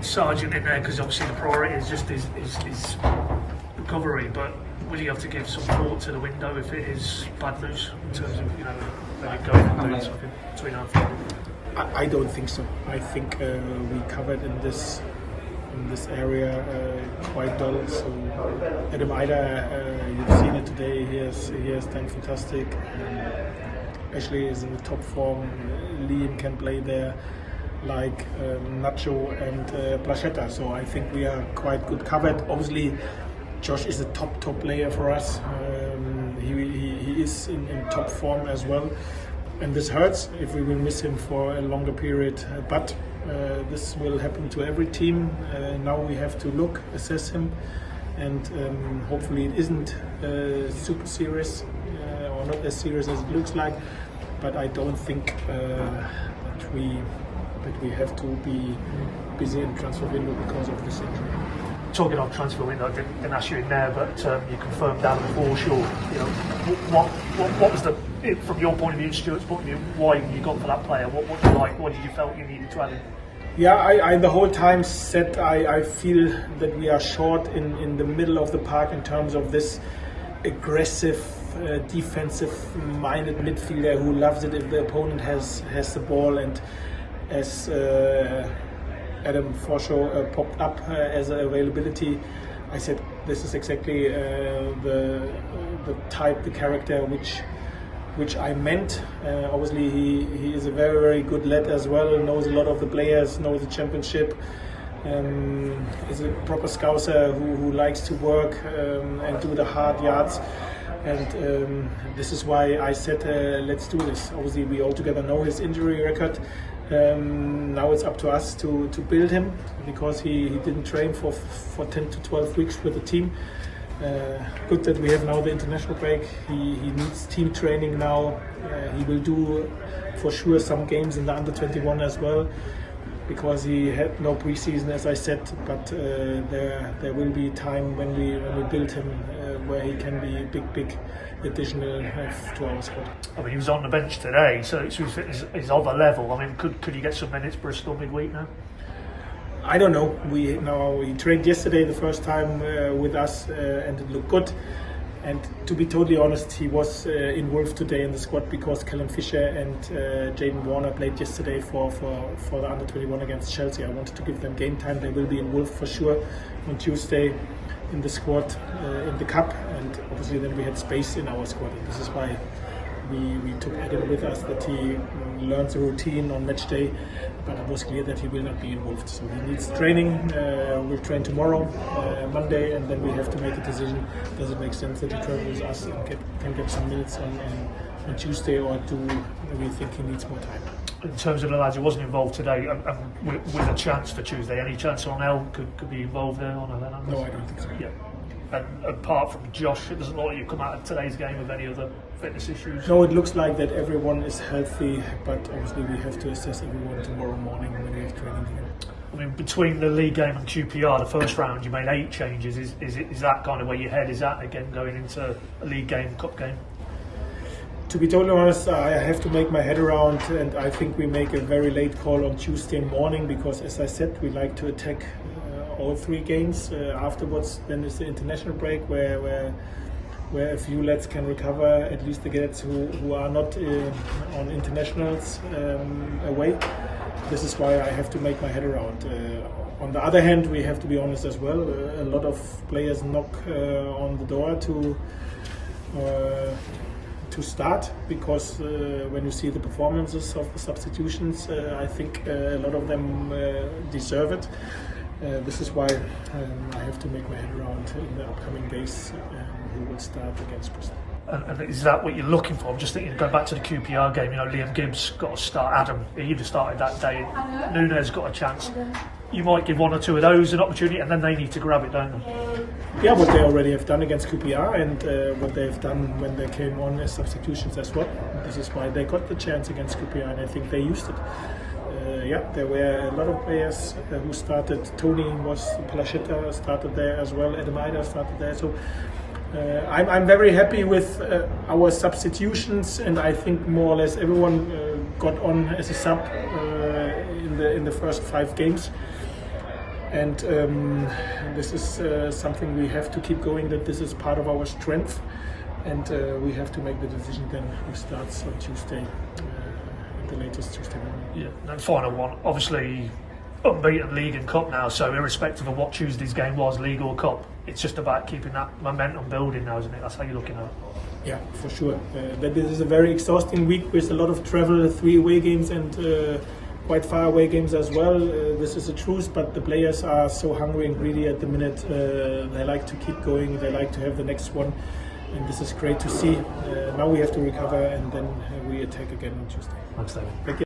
Sargent in there because obviously the priority is just his recovery, but will you have to give some thought to the window if it is bad news in terms of maybe going and doing something between now and Friday? I don't think so. I think we covered in this area quite well. So Adam Ida, you've seen it today. He has done fantastic. Ashley is in the top form. Liam can play there, like Nacho and Plachetta. So I think we are quite good covered. Obviously, Josh is a top player for us. He is in top form as well. And this hurts if we will miss him for a longer period. But this will happen to every team. Now we have to assess him, and hopefully it isn't super serious or not as serious as it looks like. But I don't think that we have to be busy in transfer window because of this injury. Talking on transfer window, I didn't ask you in there, but you confirmed Adam Forshaw. What was from your point of view, Stuart's point of view, why you got for that player? What did you like? What did you felt you needed to add in? Yeah, I the whole time said I feel that we are short in the middle of the park in terms of this aggressive, defensive-minded midfielder who loves it if the opponent has the ball, and as Adam Forshaw popped up as an availability, I said this is exactly the type, the character which I meant. Obviously he is a very good lad as well, knows a lot of the players, knows the championship, is a proper scouser who likes to work and do the hard yards. And this is why I said let's do this. Obviously we all together know his injury record. Now it's up to us to build him, because he didn't train for 10 to 12 weeks with the team. Good that we have now the international break. He needs team training now. He will do for sure some games in the under-21 as well, because he had no preseason, as I said. But there will be time when we build him where he can be a big additional to our squad. I mean, he was on the bench today, so his fitness is of a level. I mean, could he get some minutes Bristol midweek now? I don't know. He trained yesterday the first time with us, and it looked good. And to be totally honest, he was involved today in the squad because Callum Fisher and Jaden Warner played yesterday for the under-21 against Chelsea. I wanted to give them game time. They will be involved for sure on Tuesday in the squad in the cup, and obviously then we had space in our squad. And this is why we took Adam with us, that he learns the routine on match day, but it was clear that he will not be involved. So he needs training. We'll train tomorrow, Monday, and then we have to make a decision. Does it make sense that he travels with us and can get some minutes on Tuesday, or do we think he needs more time? In terms of the lads who wasn't involved today, with a chance for Tuesday, any chance Onel could be involved there? No, I don't think so. Yeah. And apart from Josh, it doesn't look like you come out of today's game with any other fitness issues? No, it looks like that everyone is healthy, but obviously we have to assess everyone tomorrow morning when we have training again. I mean, between the league game and QPR, the first round, you made 8 changes. Is that kind of where your head is at again, going into a league game, cup game? To be totally honest, I have to make my head around, and I think we make a very late call on Tuesday morning, because, as I said, we like to attack all 3 games. Afterwards, then is the international break where a few lads can recover, at least the lads who are not on internationals away. This is why I have to make my head around. On the other hand, we have to be honest as well. A lot of players knock on the door to start, because when you see the performances of the substitutions, I think a lot of them deserve it. This is why I have to make my head around in the upcoming days who will start against Bristol. And is that what you're looking for? I'm just thinking, going back to the QPR game, Liam Gibbs got a start, Adam, he'd have started that day, Nunez got a chance. You might give 1 or 2 of those an opportunity, and then they need to grab it, don't they? Yeah, what they already have done against QPR, and what they've done when they came on as substitutions as well. This is why they got the chance against QPR, and I think they used it. There were a lot of players who started. Tony Plachetta started there as well. Adam Ida started there. So I'm very happy with our substitutions, and I think more or less everyone got on as a sub in the first 5 games. And this is something we have to keep going, that this is part of our strength, and we have to make the decision then who starts on Tuesday, at the latest Tuesday morning. Yeah, and final one, obviously unbeaten league and cup now, so irrespective of what Tuesday's game was, league or cup, it's just about keeping that momentum building now, isn't it? That's how you're looking at it. Yeah, for sure. That this is a very exhausting week with a lot of travel, 3 away games and quite far away games as well. This is a truth, but the players are so hungry and greedy at the minute. They like to keep going, they like to have the next one, and this is great to see. Now we have to recover, and then we attack again on Tuesday. Thanks, David. Thank you.